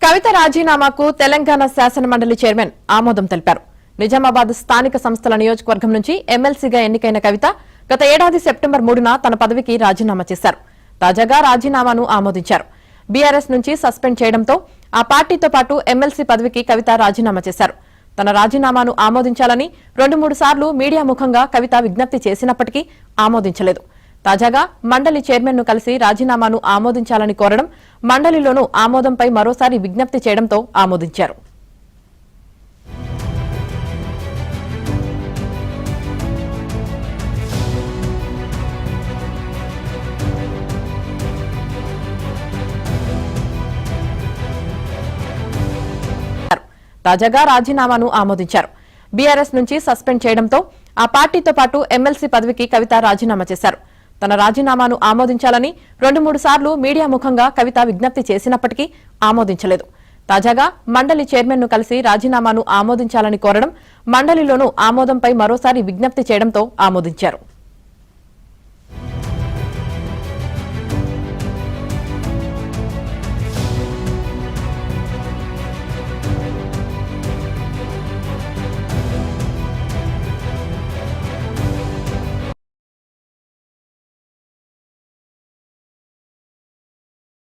కవిత రాజీనామాకు తెలంగాణ శాసన మండలి చైర్మన్ ఆమోదం తెలిపారు. నిజామాబాద్ స్థానిక సంస్థల నియోజకవర్గం నుంచి ఎమ్మెల్సీగా ఎన్నికైన కవిత గత ఏడాది సెప్టెంబర్ 3న తన పదవికి రాజీనామా చేశారు. తాజాగా రాజీనామాను ఆమోదించారు. బీఆర్ఎస్ నుంచి సస్పెండ్ చేయడంతో ఆ పార్టీతో పాటు ఎమ్మెల్సీ పదవికి కవిత రాజీనామా చేశారు. తన రాజీనామాను ఆమోదించాలని 2-3 సార్లు మీడియా ముఖంగా కవిత విజ్ఞప్తి చేసినప్పటికీ ఆమోదించలేదు. తాజాగా మండలి చైర్మన్ ను కలిసి రాజీనామాను ఆమోదించాలని కోరడం, మండలిలోనూ ఆమోదంపై మరోసారి విజ్ఞప్తి చేయడంతో ఆమోదించారు. తాజాగా రాజీనామాను ఆమోదించారు. బీఆర్ఎస్ నుంచి సస్పెండ్ చేయడంతో ఆ పార్టీతో పాటు ఎమ్మెల్సీ పదవికి కవిత రాజీనామా చేశారు. తన రాజీనామాను ఆమోదించాలని 2-3 సార్లు మీడియా ముఖంగా కవిత విజ్ఞప్తి చేసినప్పటికీ ఆమోదించలేదు. తాజాగా మండలి చైర్మన్ ను కలిసి రాజీనామాను ఆమోదించాలని కోరడం, మండలిలోనూ ఆమోదంపై మరోసారి విజ్ఞప్తి చేయడంతో ఆమోదించారు.